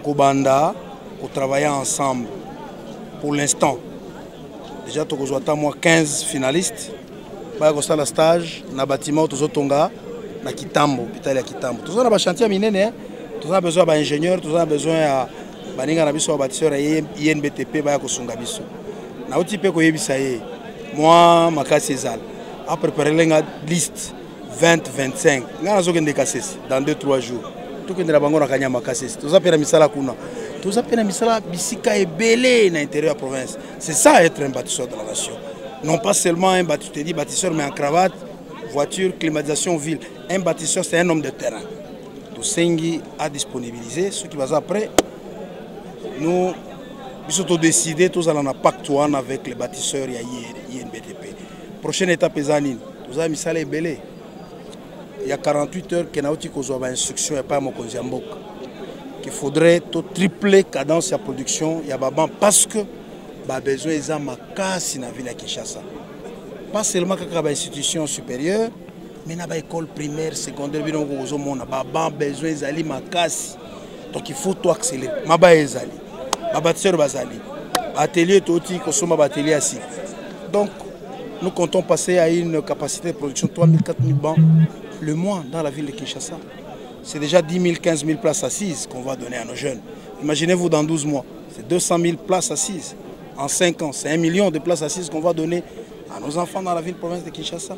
Tokobanda, pour travailler ensemble. Pour l'instant, déjà Tokozwata moi 15 finalistes. Bah ça la stage na bâtiment Tozotonga na Kitambo, hôpital ya Kitambo. Tous on a chantier minene, tous on a besoin d'ingénieurs, tous on a besoin à baninga na biso bâtisseur INBTP ba ko sunga biso. Na oti pe ko yebisa ye. Moi makasi ezal. A préparer la liste 20-25. Nga nazokende kasese dans 2-3 jours. Tout kende la bango na kanya makasi. Tous a pena misala kuna. Tous a pena misala bisika ebele na intérieur de la province. C'est ça être un bâtisseur de la nation. Non pas seulement un bâtisseur, tu te dis bâtisseur mais en cravate, voiture, climatisation, ville. Un bâtisseur c'est un homme de terrain. Tout Sengi a disponibilisé. Ce qui va après, nous avons décidé tous allons en pacte avec les bâtisseurs et INBTP. Prochaine étape est Zanine. Nous avons mis ça les belés. Il y a 48 heures qu'il y a une instruction et pas mon Konziambok. Qu'il faudrait tripler la cadence de la production. Il y a parce que bah besoin ils ont ma casse dans la ville de Kinshasa. Pas seulement qu'il y a une institution supérieure, mais il y a une école primaire, secondaire, il y a besoin ils ont ma casse. Donc il faut tout accélérer. Maba ezali. Ma bâtisseur bazali. Atelier toti kosoma atelier assis. Donc nous comptons passer à une capacité de production de 3000 4000 bancs le mois dans la ville de Kinshasa. C'est déjà 10 000 15 000 places assises qu'on va donner à nos jeunes. Imaginez-vous dans 12 mois, c'est 200 000 places assises. En 5 ans, c'est 1 million de places assises qu'on va donner à nos enfants dans la ville province de Kinshasa.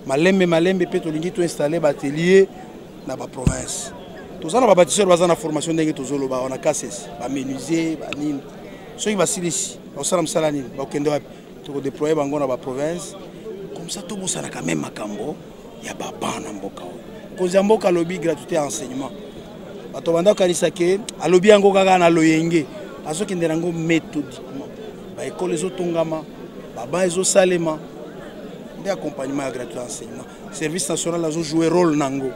Malembe Petolingi tout installé atelier dans la province. Tout ça, les bâtisseurs ont la formation de on a cassé, on a menuisier, ceux qui vont ici, on a déployer dans la province. Comme ça, tout le monde a quand même Makambo, il y a Baba Namboka. Konziamboka lobby gratuité enseignement. Batobanda kanisake, a lobby angoka na loyenge, aso kinderango méthodiquement. Ba école les otongama, baba ezo salema. Des accompagnement gratuit enseignement. Service national a joué rôle nango.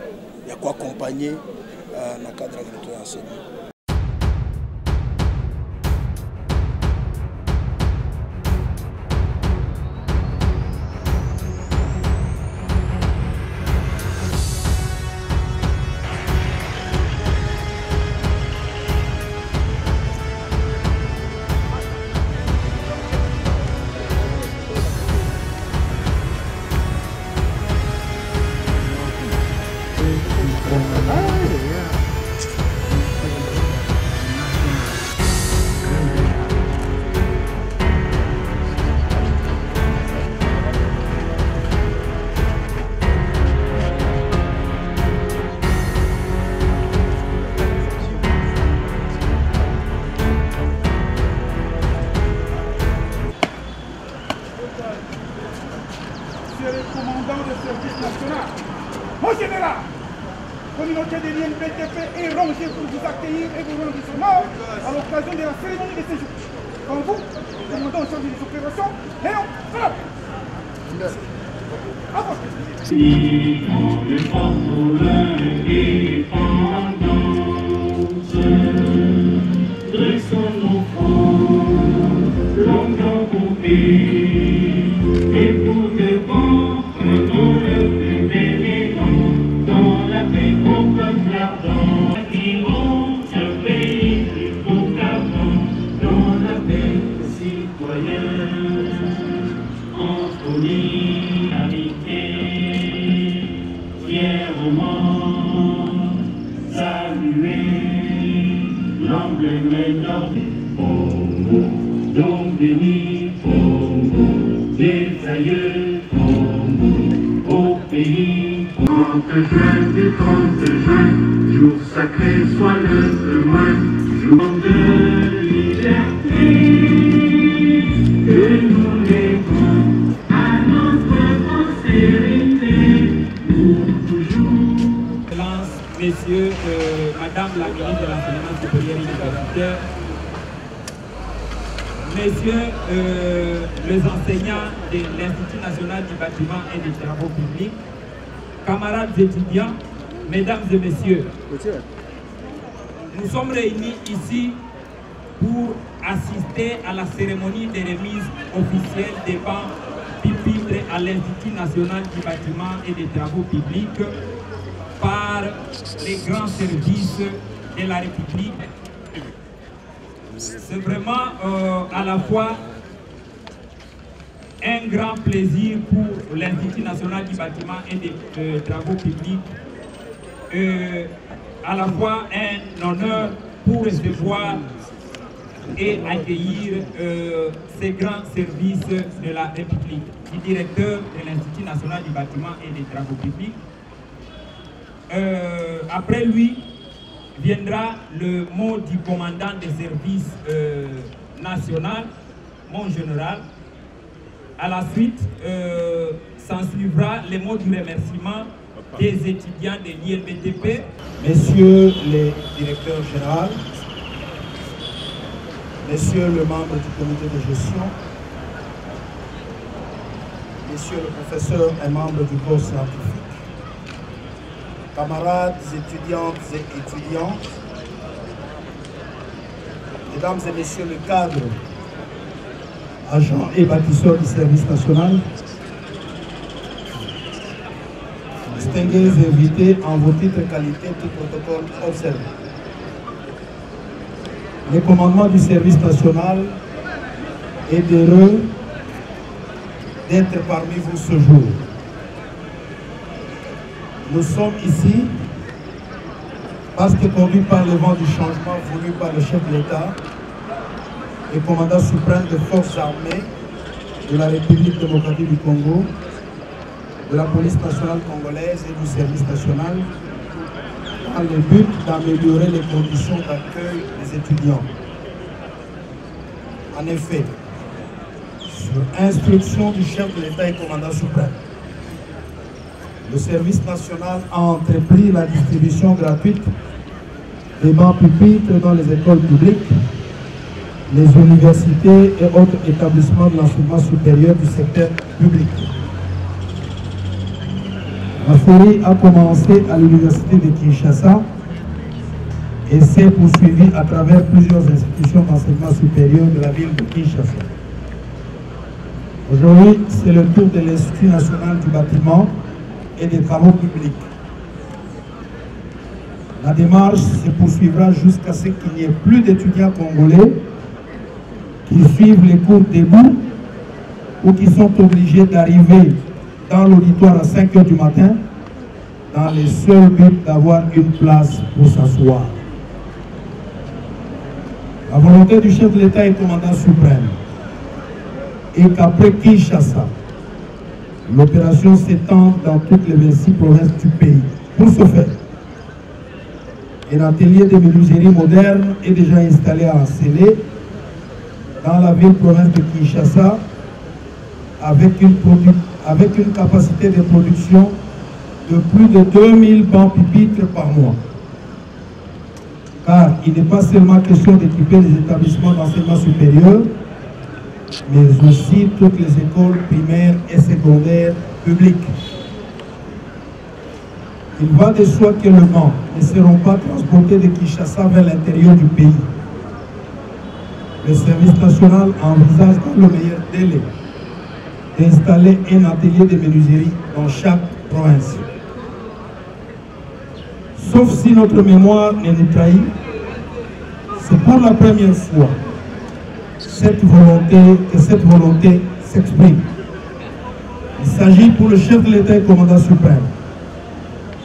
Il y a quoi accompagner dans le cadre gratuit enseignement. Monsieur le commandant du service national, mon général, communauté de l'INBTP est rangée pour vous accueillir et vous rendre son honneur à l'occasion de la cérémonie de séjour. Comme vous, commandant au service des opérations, Léon Frappe. Dressons-nous faux, longtemps coupés, et pour de bon, prenons le plus bénévent, dans la paix qu'on peut l'argent, qui vont se payer plus beau qu'avant, dans la paix citoyenne, en solidarité, fièrement saluer l'emblème d'or, donc béni, des aïeux, au pays. 30 juin, du 30 juin, jour sacré soit le témoin, jour de liberté, que nous lèvons à notre postérité, pour toujours. Messieurs, Madame la ministre de l'Enseignement supérieur universitaire, Messieurs les enseignants de l'Institut national du bâtiment et des travaux publics, camarades étudiants, Mesdames et Messieurs, nous sommes réunis ici pour assister à la cérémonie de remise officielle des bancs pupitres à l'Institut national du bâtiment et des travaux publics par les grands services de la République. C'est vraiment à la fois un grand plaisir pour l'Institut national du bâtiment et des travaux publics, à la fois un honneur pour recevoir et accueillir ces grands services de la République, du directeur de l'Institut national du bâtiment et des travaux publics. Après lui, viendra le mot du commandant des services national, mon général. À la suite, s'en suivra les mots du remerciement des étudiants de l'INBTP. Messieurs les directeurs généraux, messieurs les membres du comité de gestion, messieurs le professeur et membres du corps scientifique, camarades étudiantes et étudiants, mesdames et messieurs les cadres, agents et bâtisseurs du service national, distingués invités en vos titres, qualités, tout protocole observé. Le commandement du service national est heureux d'être parmi vous ce jour. Nous sommes ici parce que conduits par le vent du changement voulu par le chef de l'État et commandant suprême des forces armées de la République démocratique du Congo, de la police nationale congolaise et du service national, dans le but d'améliorer les conditions d'accueil des étudiants. En effet, sur instruction du chef de l'État et commandant suprême, le service national a entrepris la distribution gratuite des bancs pupitres dans les écoles publiques, les universités et autres établissements de l'enseignement supérieur du secteur public. La série a commencé à l'université de Kinshasa et s'est poursuivie à travers plusieurs institutions d'enseignement supérieur de la ville de Kinshasa. Aujourd'hui, c'est le tour de l'Institut national du bâtiment et des travaux publics. La démarche se poursuivra jusqu'à ce qu'il n'y ait plus d'étudiants congolais qui suivent les cours debout ou qui sont obligés d'arriver dans l'auditoire à 5 h du matin dans le seul but d'avoir une place pour s'asseoir. La volonté du chef de l'État et commandant suprême est qu'après Kinshasa, l'opération s'étende dans toutes les 26 provinces du pays. Pour ce faire, un atelier de menuiserie moderne est déjà installé à Ansélé, dans la ville-province de Kinshasa, avec une capacité de production de plus de 2000 bancs pupitres par mois. Car il n'est pas seulement question d'équiper les établissements d'enseignement supérieur, mais aussi toutes les écoles primaires et secondaires publiques. Il va de soi que les bancs ne seront pas transportés de Kinshasa vers l'intérieur du pays. Le service national envisage dans le meilleur délai d'installer un atelier de menuiserie dans chaque province. Sauf si notre mémoire ne nous trahit, c'est pour la première fois que cette volonté s'exprime. Il s'agit pour le chef de l'État et commandant suprême,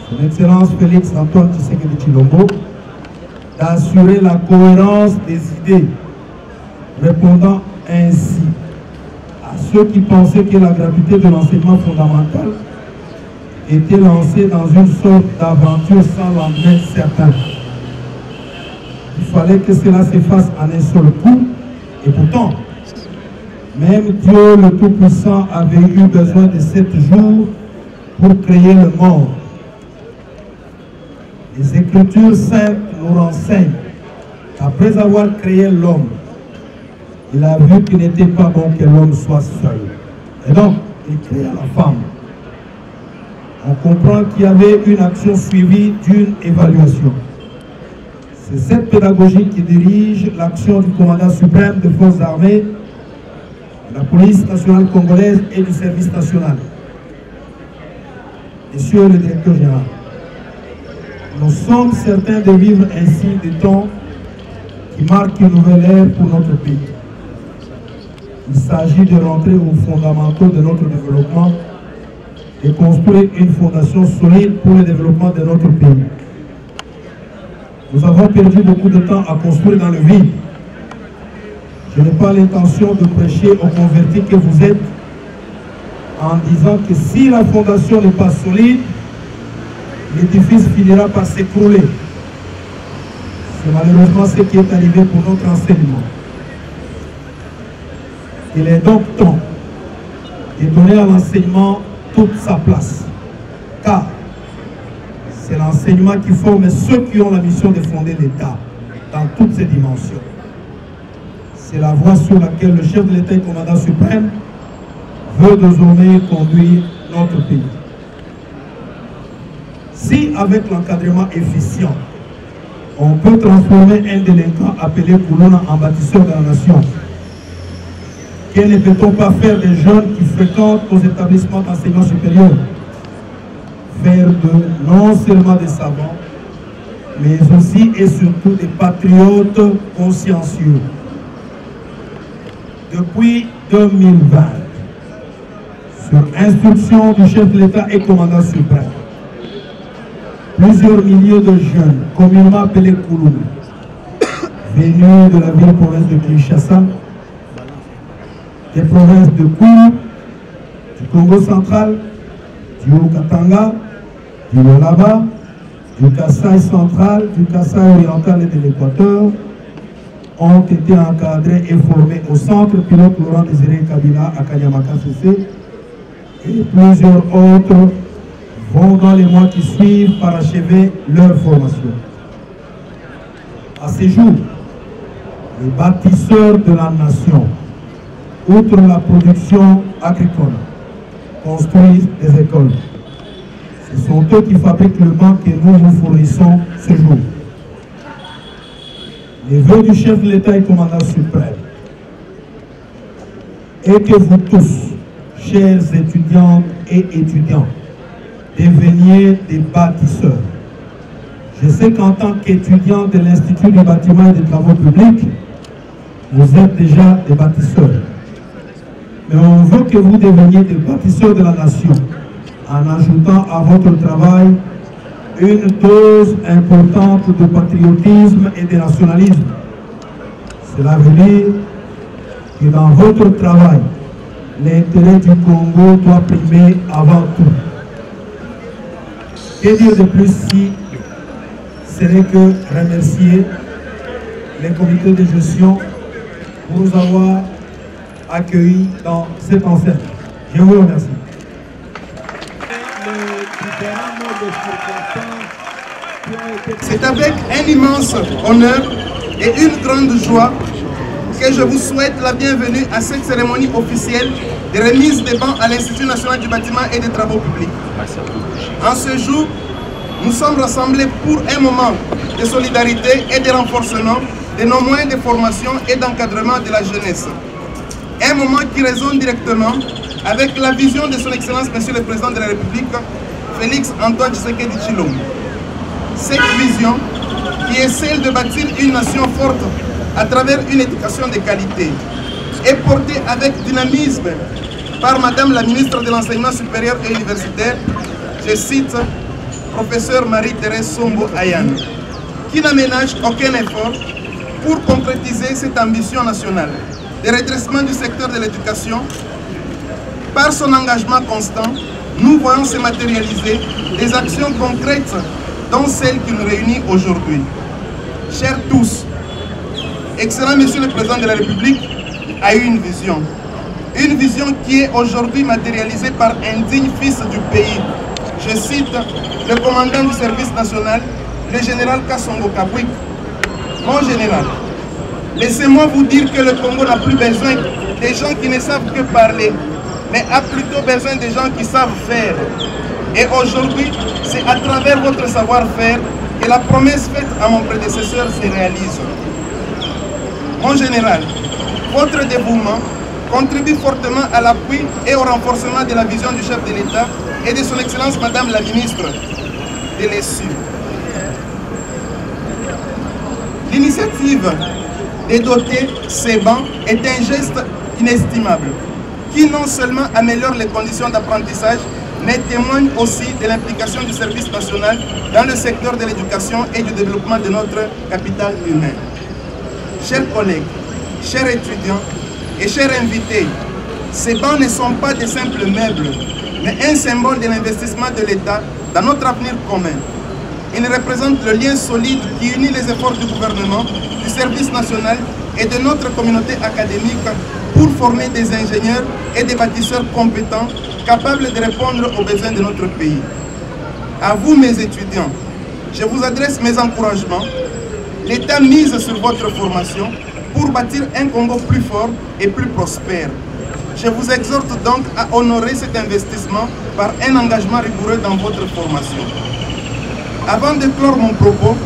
son Excellence Félix Antoine Tshisekedi Tshilombo, d'assurer la cohérence des idées, répondant ainsi à ceux qui pensaient que la gratuité de l'enseignement fondamental était lancée dans une sorte d'aventure sans lendemain certain. Il fallait que cela se fasse en un seul coup, et pourtant, même Dieu le Tout-Puissant avait eu besoin de 7 jours pour créer le monde. Les Écritures saintes nous renseignent qu'après avoir créé l'homme, il a vu qu'il n'était pas bon que l'homme soit seul. Et donc, il créa la femme. On comprend qu'il y avait une action suivie d'une évaluation. C'est cette pédagogie qui dirige l'action du commandant suprême des forces armées, de la police nationale congolaise et du service national. Messieurs le directeur général, nous sommes certains de vivre ainsi des temps qui marque une nouvelle ère pour notre pays. Il s'agit de rentrer aux fondamentaux de notre développement et construire une fondation solide pour le développement de notre pays. Nous avons perdu beaucoup de temps à construire dans le vide. Je n'ai pas l'intention de prêcher aux convertis que vous êtes en disant que si la fondation n'est pas solide, l'édifice finira par s'écrouler. C'est malheureusement ce qui est arrivé pour notre enseignement. Il est donc temps de donner à l'enseignement toute sa place, car c'est l'enseignement qui forme ceux qui ont la mission de fonder l'État dans toutes ses dimensions. C'est la voie sur laquelle le chef de l'État et commandant suprême veut désormais conduire notre pays. Si avec l'encadrement efficient, on peut transformer un délinquant appelé Koulouna en bâtisseur de la nation, que ne peut-on pas faire des jeunes qui fréquentent aux établissements d'enseignement supérieur? Faire de non seulement des savants, mais aussi et surtout des patriotes consciencieux. Depuis 2020, sur instruction du chef de l'État et commandant suprême, plusieurs milliers de jeunes, communément appelés Koulouna, venus de la ville-province de Kinshasa, des provinces de Kourou, du Congo central, du Haut-Katanga, du Lualaba, du Kasaï central, du Kasaï oriental et de l'Équateur, ont été encadrés et formés au centre pilote Laurent Désiré Kabila à Kanyamaka CC, et plusieurs autres vont dans les mois qui suivent parachever leur formation. À ce jour, les bâtisseurs de la nation, outre la production agricole, construisent des écoles. Ce sont eux qui fabriquent le banc que nous vous fournissons ce jour. Les vœux du chef de l'État et commandant suprême et que vous tous, chers étudiantes et étudiants, deveniez des bâtisseurs. Je sais qu'en tant qu'étudiant de l'Institut du bâtiment et des travaux publics, vous êtes déjà des bâtisseurs. Mais on veut que vous deveniez des bâtisseurs de la nation en ajoutant à votre travail une dose importante de patriotisme et de nationalisme. Cela veut dire que dans votre travail, l'intérêt du Congo doit primer avant tout. Que dire de plus si ce n'est que remercier les comités de gestion pour nous avoir accueillis dans cette enceinte. Je vous remercie. C'est avec un immense honneur et une grande joie que je vous souhaite la bienvenue à cette cérémonie officielle de remise des bancs à l'Institut national du bâtiment et des travaux publics. En ce jour, nous sommes rassemblés pour un moment de solidarité et de renforcement de nos moyens de formation et d'encadrement de la jeunesse. Un moment qui résonne directement avec la vision de son Excellence, Monsieur le Président de la République, Félix Antoine Tshisekedi Tshilombo. Cette vision, qui est celle de bâtir une nation forte à travers une éducation de qualité, est portée avec dynamisme par Madame la Ministre de l'Enseignement supérieur et universitaire, je cite, Professeur Marie-Thérèse Sombo Ayane, qui n'aménage aucun effort pour concrétiser cette ambition nationale de redressement du secteur de l'éducation. Par son engagement constant, nous voyons se matérialiser des actions concrètes dont celle qui nous réunit aujourd'hui. Chers tous, Excellent Monsieur le Président de la République a eu une vision qui est aujourd'hui matérialisée par un digne fils du pays. Je cite le commandant du service national, le général Kassongo Kabwik. Mon général, laissez-moi vous dire que le Congo n'a plus besoin des gens qui ne savent que parler, mais a plutôt besoin des gens qui savent faire. Et aujourd'hui, c'est à travers votre savoir-faire que la promesse faite à mon prédécesseur se réalise. Mon général, votre dévouement contribue fortement à l'appui et au renforcement de la vision du chef de l'État et de son Excellence Madame la Ministre de l'ESU. L'initiative de doter ces bancs est un geste inestimable qui non seulement améliore les conditions d'apprentissage, mais témoigne aussi de l'implication du service national dans le secteur de l'éducation et du développement de notre capital humain. Chers collègues, chers étudiants et chers invités, ces bancs ne sont pas de simples meubles, mais un symbole de l'investissement de l'État dans notre avenir commun. Ils représentent le lien solide qui unit les efforts du gouvernement, du service national et de notre communauté académique pour former des ingénieurs et des bâtisseurs compétents capables de répondre aux besoins de notre pays. À vous, mes étudiants, je vous adresse mes encouragements. L'État mise sur votre formation pour bâtir un Congo plus fort et plus prospère. Je vous exhorte donc à honorer cet investissement par un engagement rigoureux dans votre formation. Avant de clore mon propos,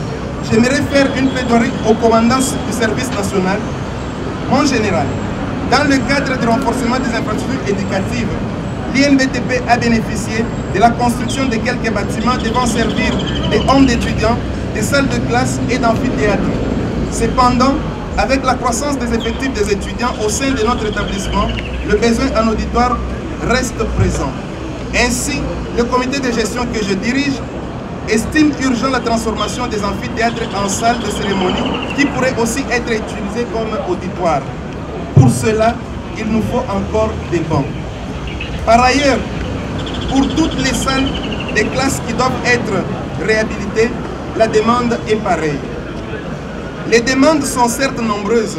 j'aimerais faire une plaidoirie au commandant du service national. Mon général, dans le cadre du renforcement des infrastructures éducatives, l'INBTP a bénéficié de la construction de quelques bâtiments devant servir des hommes d'étudiants, des salles de classe et d'amphithéâtres. Cependant, avec la croissance des effectifs des étudiants au sein de notre établissement, le besoin en auditoire reste présent. Ainsi, le comité de gestion que je dirige estime urgent la transformation des amphithéâtres en salles de cérémonie qui pourraient aussi être utilisées comme auditoire. Pour cela, il nous faut encore des bancs. Par ailleurs, pour toutes les salles des classes qui doivent être réhabilitées, la demande est pareille. Les demandes sont certes nombreuses,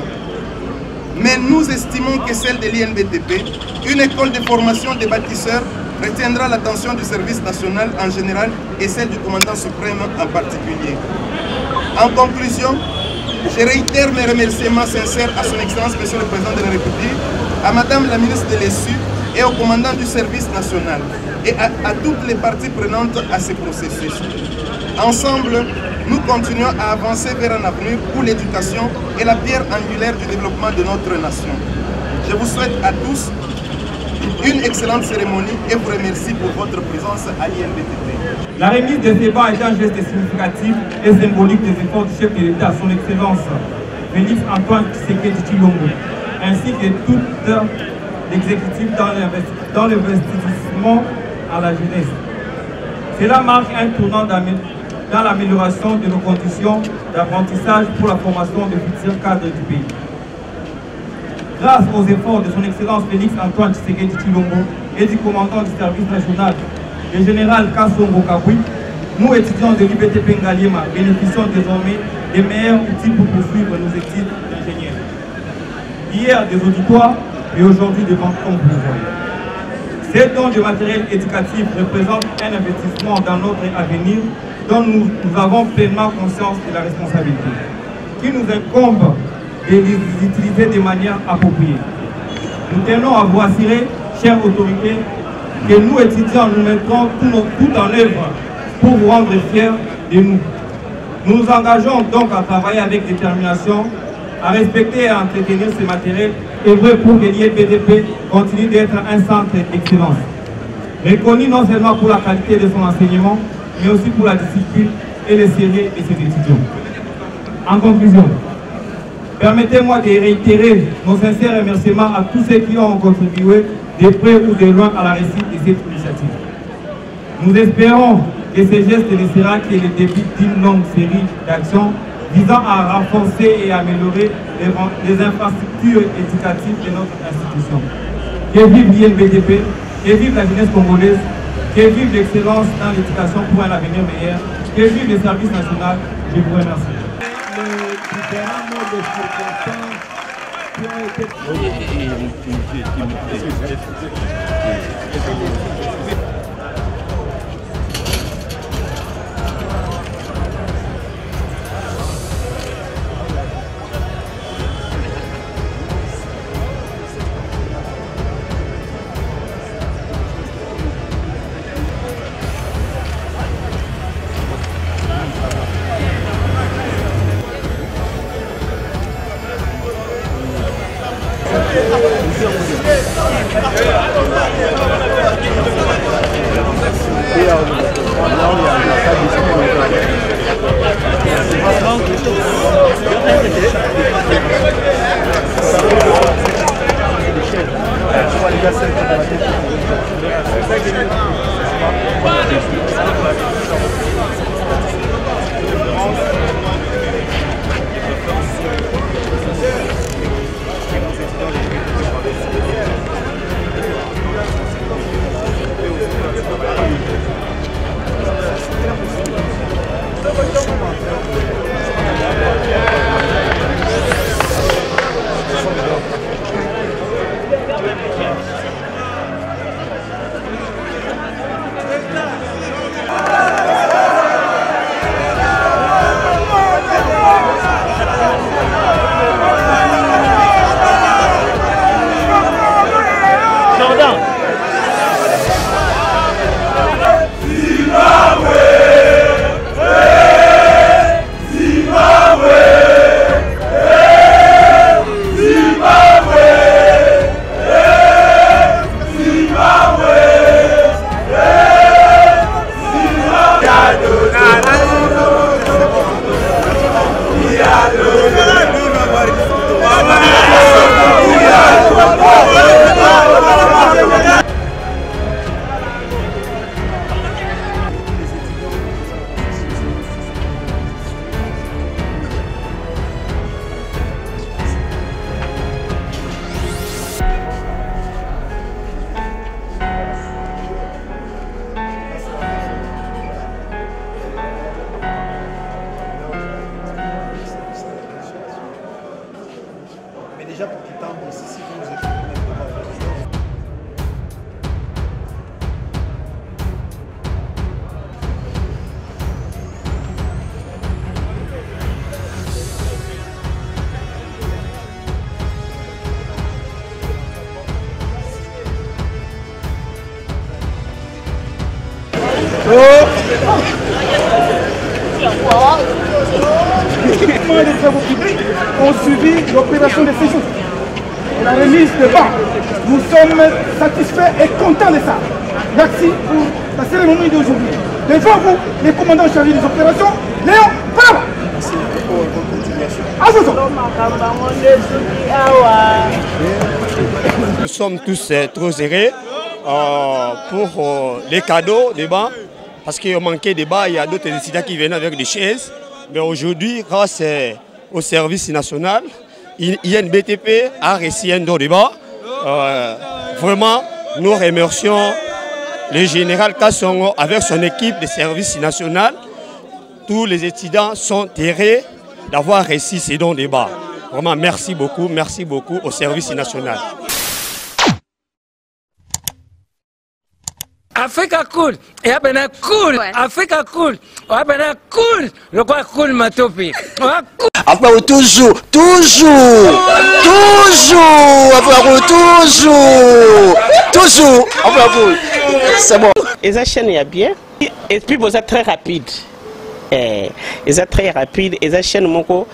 mais nous estimons que celle de l'INBTP, une école de formation des bâtisseurs, retiendra l'attention du service national en général et celle du commandant suprême en particulier. En conclusion, je réitère mes remerciements sincères à son Excellence, Monsieur le Président de la République, à Madame la ministre de l'ESU et au commandant du service national et à toutes les parties prenantes à ce processus. Ensemble, nous continuons à avancer vers un avenir où l'éducation est la pierre angulaire du développement de notre nation. Je vous souhaite à tous une excellente cérémonie et vous remercie pour votre présence à l'INBTP. La remise de ces bancs est un geste significatif et symbolique des efforts du chef de l'État, son Excellence Félix Antoine Tshisekedi Tshilombo, ainsi que tout l'exécutif dans l'investissement à la jeunesse. Cela marque un tournant dans l'amélioration de nos conditions d'apprentissage pour la formation de futurs cadres du pays. Grâce aux efforts de son Excellence Félix Antoine Tshisekedi Tshilombo et du commandant du service national, le général Kassongo Kabui, nous étudiants de l'IBTP Ngaliema bénéficions désormais des meilleurs outils pour poursuivre nos études d'ingénieurs. Hier des auditoires et aujourd'hui des banques comme vous le voyez. Ces dons de matériel éducatif représentent un investissement dans notre avenir dont nous avons pleinement conscience de la responsabilité, qui nous incombe de les utiliser de manière appropriée. Nous tenons à vous assurer, chères autorités, que nous étudiants nous mettrons tout en œuvre pour vous rendre fiers de nous. Nous nous engageons donc à travailler avec détermination, à respecter et à entretenir ces matériels œuvrer pour que l'INBTP continue d'être un centre d'excellence, reconnu non seulement pour la qualité de son enseignement, mais aussi pour la discipline et le sérieux de ses étudiants. En conclusion, permettez-moi de réitérer nos sincères remerciements à tous ceux qui ont contribué de près ou de loin à la réussite de cette initiative. Nous espérons que ce geste ne sera que le début d'une longue série d'actions visant à renforcer et améliorer les infrastructures éducatives de notre institution. Que vive l'INBTP, que vive la jeunesse congolaise, que vive l'excellence dans l'éducation pour un avenir meilleur, que vive le service national. Je vous remercie. Les différents modes de circonstances qui ont été... Là, Les travaux publics ont suivi l'opération de séjour. La remise de banc. Nous sommes satisfaits et contents de ça. Merci pour la cérémonie d'aujourd'hui. Devant vous, les commandants chargés des opérations, Léon Bravo. Merci pour votre continuation. Nous sommes tous trop serrés pour les cadeaux des bancs, parce qu'il manquait des bancs, il y a d'autres décideurs qui venaient avec des chaises. Mais aujourd'hui, grâce au service national, INBTP a reçu un don de bancs. Vraiment, nous remercions le général Kassongo avec son équipe de service national. Tous les étudiants sont heureux d'avoir reçu ces dons de bancs. Vraiment, merci beaucoup au service national. Africa cool, et abena cool, Africa cool, abena cool, le quoi cool matopi. Après toujours, c'est bon. Et ça chaîne est bien, et puis vous êtes très rapide. Et ça très rapide, et ça chaîne mon co,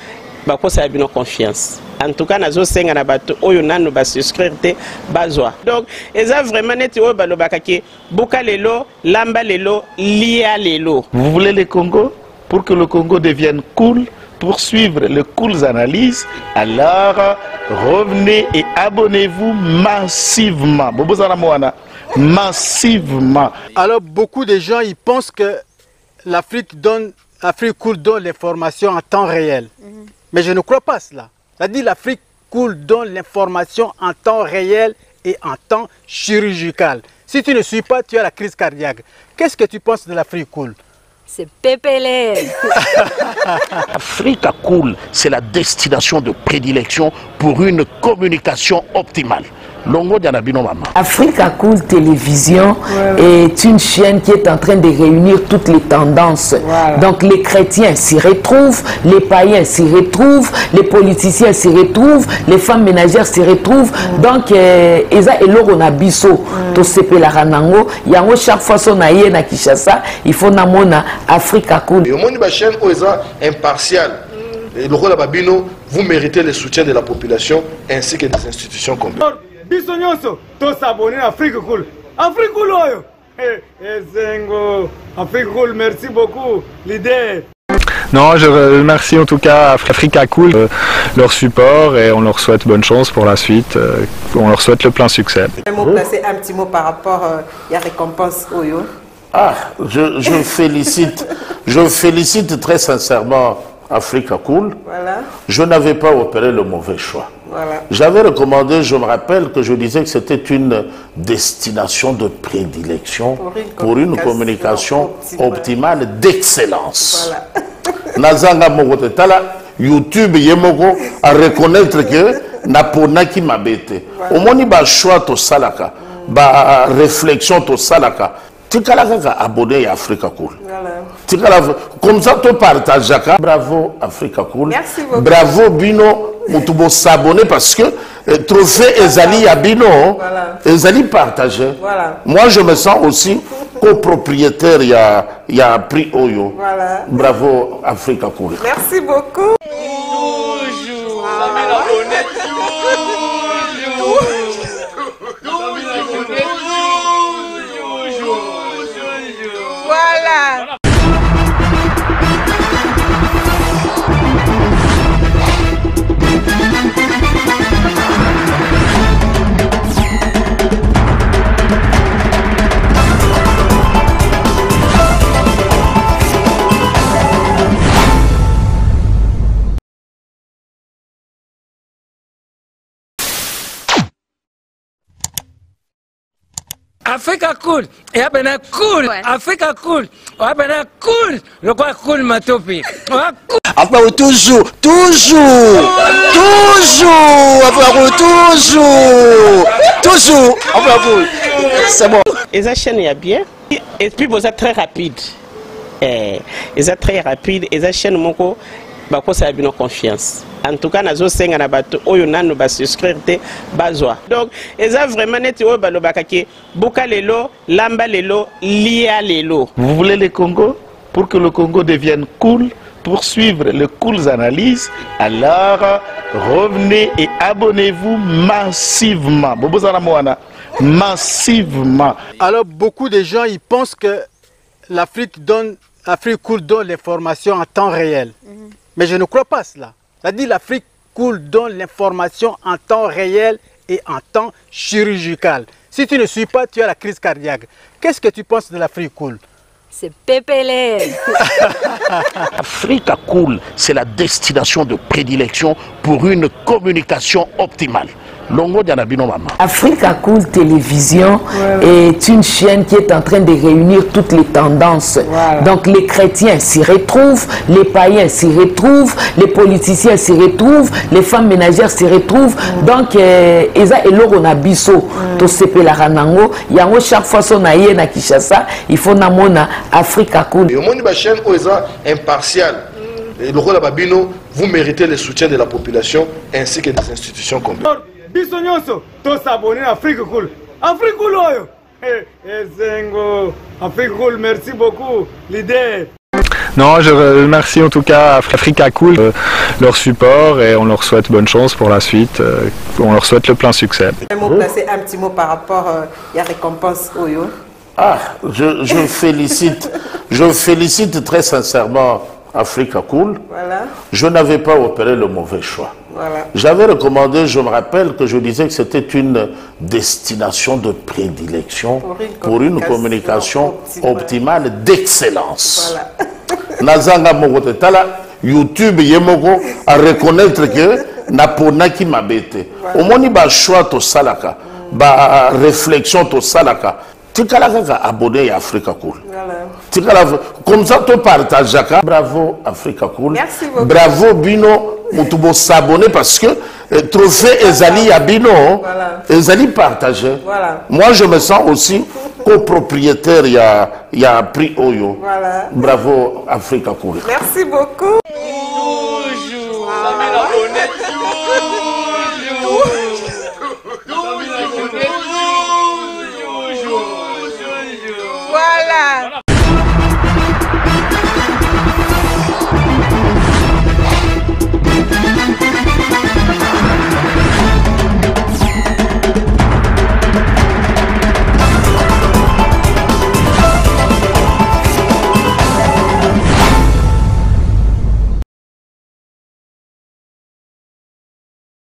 bah quoi ça a bien confiance. En tout cas, nous avons na bato oyo nanu ba souscrire te bazwa. Donc, eza vraiment neti oyo balobakaki buka lelo, lamba lelo, lia lelo. Vous voulez le Congo pour que le Congo devienne cool, pour suivre les cool analyses, alors revenez et abonnez-vous massivement. Massivement. Alors beaucoup de gens ils pensent que l'Afrique cool donne l'information en temps réel. Mais je ne crois pas cela. C'est-à-dire l'Afrique cool donne l'information en temps réel et en temps chirurgical. Si tu ne suis pas, tu as la crise cardiaque. Qu'est-ce que tu penses de l'Afrique cool? C'est pépélé. Africa Cool, c'est la destination de prédilection pour une communication optimale. Africa Cool Télévision est une chaîne qui est en train de réunir toutes les tendances. Donc les chrétiens s'y retrouvent, les païens s'y retrouvent, les politiciens s'y retrouvent, les femmes ménagères s'y retrouvent. Donc Eza Eloro na biso to sepela ranango yango chaque fois son aye na Kinshasa, il faut namona Africa Cool. Et au monde de la chaîne Oza impartial. Et le rôle de Babino, vous méritez le soutien de la population ainsi que des institutions complètes. Bisognoso, tous s'abonner à Afrique Cool. Afrique Cool, Afrique Cool, merci beaucoup, l'idée. Non, je remercie en tout cas Africa Cool, leur support et on leur souhaite bonne chance pour la suite. On leur souhaite le plein succès. Placer un petit mot par rapport à la récompense Oyo. Ah, je félicite très sincèrement Africa Cool. Voilà. Je n'avais pas opéré le mauvais choix. Voilà. J'avais recommandé, je me rappelle que je disais que c'était une destination de prédilection pour une communication optimale d'excellence. Nazanga Mogote Tala, YouTube Yemoko à reconnaître que Napona qui m'a bêté. Au moins, il y a choix to salaka, ba réflexion to salaka. Tu as abonné à Africa Cool. Comme ça, tu partages. Bravo Africa Cool. Merci beaucoup. Bravo Bino. Vous s'abonner parce que trophée Ezali à Bino, Ezali partagé. Moi, je me sens aussi copropriétaire. Il y a prix Oyo. Bravo Africa Cool. Merci beaucoup. Voilà. Africa cool, et abena cool, Africa cool, abena cool, le quoi cool matopi. Après toujours, c'est bon. Et ça chaîne est bien, et puis vous êtes très rapide. Et ça très rapide, et ça chaîne mon co, bah quoi ça a bien confiance. En tout cas, nous avons na bato oyo nanu ba souscrire te bazwa. Donc, eza vraiment neti oyo balobakaki buka lelo, lamba lelo, lia lelo. Vous voulez le Congo pour que le Congo devienne cool, pour suivre les cool analyses, alors revenez et abonnez-vous massivement. Massivement. Alors beaucoup de gens ils pensent que l'Afrique cool donne l'information en temps réel. Mais je ne crois pas cela. C'est-à-dire l'Afrique cool donne l'information en temps réel et en temps chirurgical. Si tu ne suis pas, tu as la crise cardiaque. Qu'est-ce que tu penses de l'Afrique cool? C'est Pépélé. Africa Cool, c'est la destination de prédilection pour une communication optimale. Africa Cool Télévision est une chaîne qui est en train de réunir toutes les tendances. Donc les chrétiens s'y retrouvent, les païens s'y retrouvent, les politiciens s'y retrouvent, les femmes ménagères s'y retrouvent. Donc eza eloko na biso to sepela ranango yango chaque fois son aye na Kinshasa, il faut namona Africa Cool. Et au monde de chaîne oza impartial. Et le rôle de Babino, vous méritez le soutien de la population ainsi que des institutions complètes. Bisognoso, to s'abonner à Afrique Cool. Afrique Cool, oyo. Zengo, Afrique Cool, merci beaucoup, l'idée. Non, je remercie en tout cas Africa Cool, leur support et on leur souhaite bonne chance pour la suite. On leur souhaite le plein succès. Placer un petit mot par rapport à la récompense Oyo. Ah, je félicite très sincèrement Africa Cool. Voilà. Je n'avais pas opéré le mauvais choix. Voilà. J'avais recommandé, je me rappelle que je disais que c'était une destination de prédilection pour une communication optimale d'excellence. Nazanga Mogote Tala, YouTube Yemoko à reconnaître que Napona qui m'a bêté. Au moins, il y a choix to salaka, ba réflexion to salaka. Tu as abonné à Africa Cool. Comme ça, tu partages. Bravo Africa Cool. Merci beaucoup. Bravo Bino. Tu dois s'abonner parce que trophée Ezali à Bino, Ezali partagé. Voilà. Moi, je me sens aussi copropriétaire. Il y a prix Oyo. Voilà. Bravo Africa Cool. Merci beaucoup. Toujours.